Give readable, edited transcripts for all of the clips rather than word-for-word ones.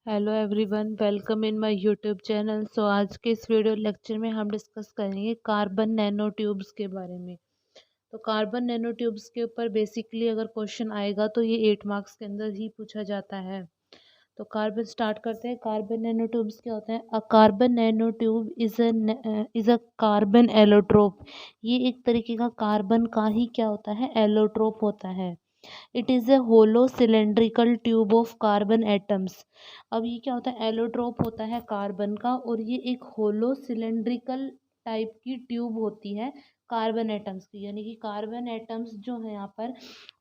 Hello everyone, welcome in my YouTube channel. आज के इस वीडियो लेक्चर में हम डिस्कस करेंगे कार्बन नैनो ट्यूब्स के बारे में। तो कार्बन नैनो ट्यूब्स के ऊपर बेसिकली अगर क्वेश्चन आएगा तो ये 8 मार्क्स के अंदर ही पूछा जाता है। तो कार्बन स्टार्ट करते हैं। कार्बन नैनो ट्यूब्स क्या होते हैं? A carbon nano tube is a carbon allotrope. ये एक तरीके का कार्बन का ही क्या होता है? एलोट्रोप होता है। It is a hollow cylindrical tube of carbon atoms. अब ये क्या होता है? एलोट्रोप होता है कार्बन का, और ये एक होलो सिलेंड्रिकल टाइप की ट्यूब होती है कार्बन एटम्स की। यानी कि कार्बन एटम्स जो है यहाँ पर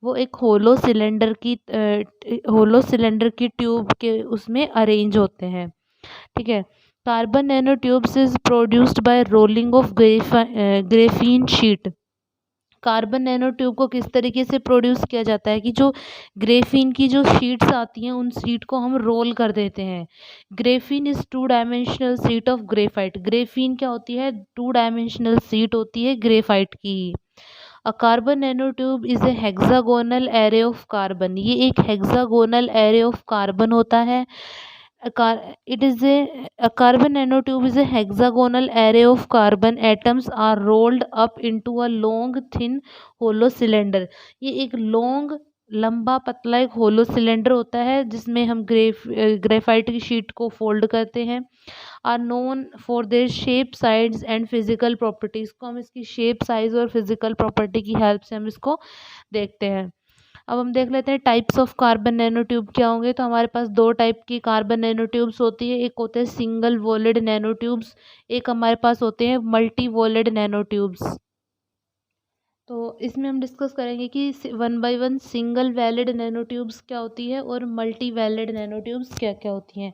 वो एक होलो सिलेंडर की ट्यूब के उसमें अरेंज होते हैं। ठीक है। Carbon nano tubes is produced by rolling of graphene sheet. Carbon nano tube को किस तरीके से प्रोड्यूस किया जाता है कि जो ग्रेफीन की जो शीट्स आती हैं उन शीट को हम रोल कर देते हैं। Graphene is to dimensional sheet of graphite. Graphene क्या होती है? टू डायमेंशनल शीट होती है ग्रेफाइट की। A carbon nano tube is A hexagonal array of carbon. ये एक हेक्सागोनल एरे ऑफ कार्बन होता है। A carbon nanotube is a hexagonal array of carbon atoms are rolled up into a long thin hollow cylinder। ये एक लंबा पतला एक hollow cylinder होता है जिसमें हम ग्रेफाइट की शीट को फोल्ड करते हैं। Are known for their shape, size and physical properties. को हम इसकी शेप, साइज और फिजिकल प्रॉपर्टी की हेल्प से हम इसको देखते हैं। अब हम देख लेते हैं types of carbon nano tube क्या होंगे। तो हमारे पास दो टाइप की कार्बन नैनो ट्यूब्स होती है। एक होते हैं सिंगल वॉलेड नैनो ट्यूब्स, एक हमारे पास होते हैं मल्टी वॉलेड नैनो ट्यूब्स। तो इसमें हम डिस्कस करेंगे कि one by one single walled nano tubes क्या होती है और मल्टी वैलिड नैनो ट्यूब्स क्या क्या होती हैं।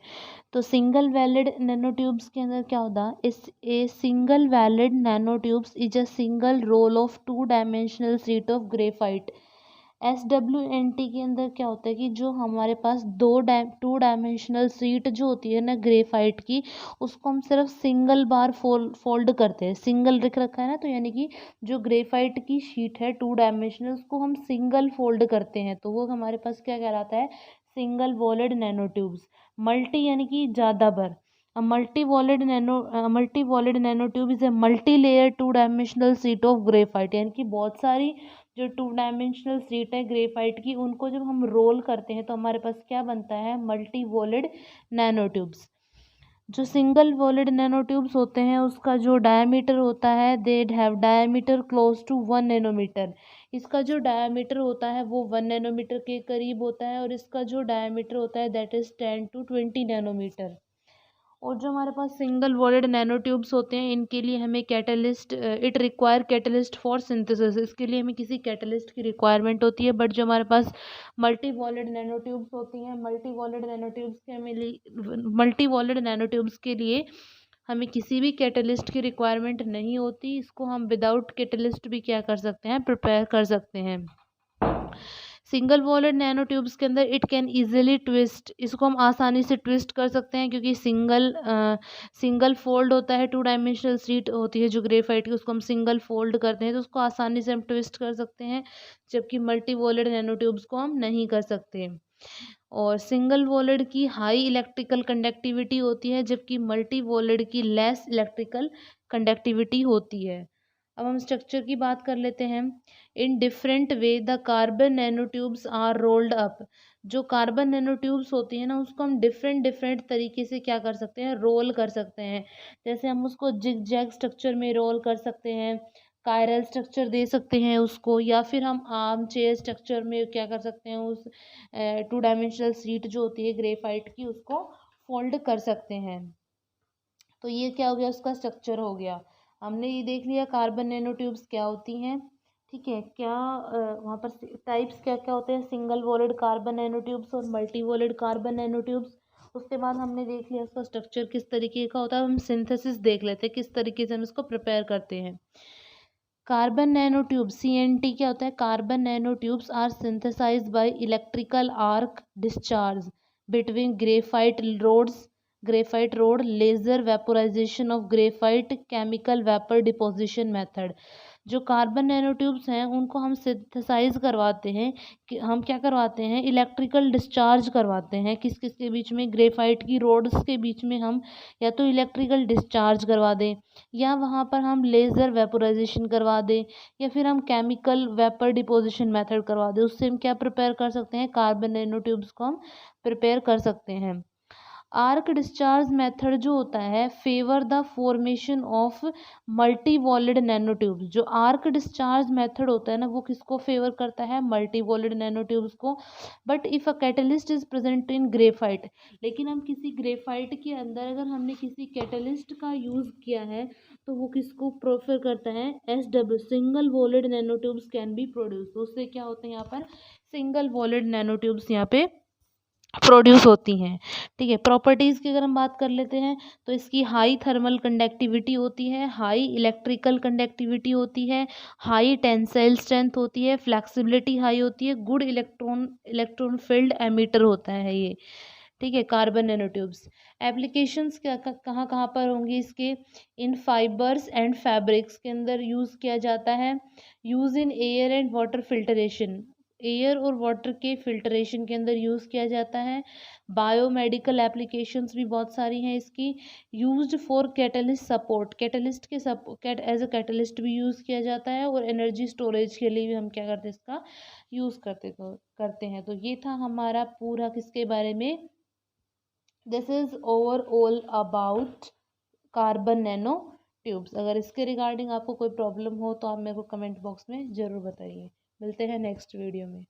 तो सिंगल वैलिड नैनो ट्यूब्स के अंदर क्या होता है? Is a single walled nano tubes is a single roll of two dimensional sheet of graphite. SWNT के अंदर क्या होता है कि जो हमारे पास टू डायमेंशनल शीट जो होती है ना ग्रेफाइट की, उसको हम सिर्फ सिंगल बार फोल्ड करते हैं। सिंगल लिख रखा है ना, तो यानी कि जो ग्रेफाइट की शीट है टू डायमेंशनल, उसको हम सिंगल फोल्ड करते हैं तो वो हमारे पास क्या कहलाता है? Single walled nano tubes. Multi यानी कि ज़्यादा बार। Multi walled nano tube is a multi layer two dimensional sheet of graphite. यानी कि बहुत सारी जो टू डायमेंशनल शीट है ग्रेफाइट की, उनको जब हम रोल करते हैं तो हमारे पास क्या बनता है? Multi walled nano tubes. जो सिंगल वॉलेड नैनो ट्यूब्स होते हैं उसका जो डायमीटर होता है, they have diameter close to 1 nanometre. इसका जो डायमीटर होता है वो 1 नैनोमीटर के करीब होता है, और इसका जो डायमीटर होता है दैट इज 10 to 20 नैनोमीटर। और जो हमारे पास सिंगल वॉलेड नैनो ट्यूब्स होते हैं इनके लिए हमें catalyst, it require catalyst for synthesis. इसके लिए हमें किसी कैटलिस्ट की रिक्वायरमेंट होती है। बट जो हमारे पास मल्टी वॉलेड नैनो ट्यूब्स होती हैं, मल्टी वॉलेड नैनो ट्यूब्स के लिए हमें किसी भी कैटलिस्ट की रिक्वायरमेंट नहीं होती। इसको हम विदाउट कैटलिस्ट भी क्या कर सकते हैं? प्रिपेयर कर सकते हैं। सिंगल वॉलेड नैनो ट्यूब्स के अंदर इट कैन इजीली ट्विस्ट। इसको हम आसानी से ट्विस्ट कर सकते हैं क्योंकि सिंगल फोल्ड होता है। टू डायमेंशनल शीट होती है जो ग्रेफाइट की, उसको हम सिंगल फोल्ड करते हैं तो उसको आसानी से हम ट्विस्ट कर सकते हैं, जबकि मल्टी वॉलेड नैनो ट्यूब्स को हम नहीं कर सकते। और सिंगल वॉलेड की हाई इलेक्ट्रिकल कंडक्टिविटी होती है, जबकि मल्टी वॉलेड की लेस इलेक्ट्रिकल कंडक्टिविटी होती है। अब हम स्ट्रक्चर की बात कर लेते हैं। In different way the carbon nano tubes are rolled up. जो कार्बन नैनो ट्यूब्स होती है ना, उसको हम डिफरेंट डिफरेंट तरीके से क्या कर सकते हैं? रोल कर सकते हैं। जैसे हम उसको जिग जैग स्ट्रक्चर में रोल कर सकते हैं, कायरल स्ट्रक्चर दे सकते हैं उसको, या फिर हम आर्म चेयर स्ट्रक्चर में क्या कर सकते हैं? उस टू डायमेंशनल शीट जो होती है ग्रेफाइट की, उसको फोल्ड कर सकते हैं। तो ये क्या हो गया? उसका स्ट्रक्चर हो गया। हमने ये देख लिया कार्बन नैनो ट्यूब्स क्या होती हैं। ठीक है। क्या वहाँ पर टाइप्स क्या क्या होते हैं? Single wallet carbon nano tubes और multi wallet carbon nano tubes. उसके बाद हमने देख लिया उसका स्ट्रक्चर किस तरीके का होता है। हम सिंथेसिस देख लेते हैं किस तरीके से हम इसको प्रिपेयर करते हैं। कार्बन नैनो ट्यूब CNT क्या होता है? Carbon nano tubes are synthesised by electrical arc discharge between graphite rod, laser vaporisation of graphite, chemical vapour deposition method. जो कार्बन नैनो ट्यूब्स हैं उनको हम सिंथेसाइज करवाते हैं कि हम क्या करवाते हैं, इलेक्ट्रिकल डिस्चार्ज करवाते हैं। किस किस के बीच में, ग्रेफाइट की रोड्स के बीच में हम या तो इलेक्ट्रिकल डिस्चार्ज करवा दें, या वहाँ पर हम लेज़र वेपोराइजेशन करवा दें, या फिर हम केमिकल वेपर डिपोजिशन मेथड करवा दें। उससे हम क्या प्रिपेयर कर सकते हैं, कार्बन नैनो ट्यूब्स को हम प्रिपेयर कर सकते हैं। आर्क डिस्चार्ज मेथड जो होता है favour the formation of multi valid nano tubes. जो आर्क डिस्चार्ज मेथड होता है ना, वो किसको फेवर करता है, मल्टी वॉलिड नैनो ट्यूब्स को। But if a catalyst is present in graphite, लेकिन हम किसी ग्रेफाइट के अंदर अगर हमने किसी कैटलिस्ट का यूज़ किया है तो वो किसको प्रेफर करता है, SW, single valid nano tubes can be produce. तो उससे क्या होते हैं, यहाँ पर सिंगल वॉलिड नैनो ट्यूब्स यहाँ पे प्रोड्यूस होती हैं। ठीक है, प्रॉपर्टीज़ की अगर हम बात कर लेते हैं तो इसकी हाई थर्मल कंडक्टिविटी होती है, हाई इलेक्ट्रिकल कंडक्टिविटी होती है, हाई टेंसाइल स्ट्रेंथ होती है, फ्लेक्सिबिलिटी हाई होती है, गुड इलेक्ट्रॉन फील्ड एमिटर होता है ये। ठीक है, कार्बन नैनो ट्यूब्स एप्लीकेशंस कहाँ कहाँ पर होंगी इसके, इन फाइबर्स एंड फैब्रिक्स के अंदर यूज़ किया जाता है। Use in air and water filtration, air और वाटर के फिल्टरेशन के अंदर यूज़ किया जाता है। बायोमेडिकल एप्लीकेशंस भी बहुत सारी हैं इसकी। Used for catalyst support, catalyst के सपोर्ट एज अ कैटलिस्ट भी यूज़ किया जाता है, और एनर्जी स्टोरेज के लिए भी हम क्या करते हैं, इसका यूज़ करते हैं। तो ये था हमारा पूरा किसके बारे में, this is overall about carbon nano tubes. अगर इसके रिगार्डिंग आपको कोई प्रॉब्लम हो तो आप मेरे को कमेंट बॉक्स में ज़रूर बताइए। मिलते हैं नेक्स्ट वीडियो में।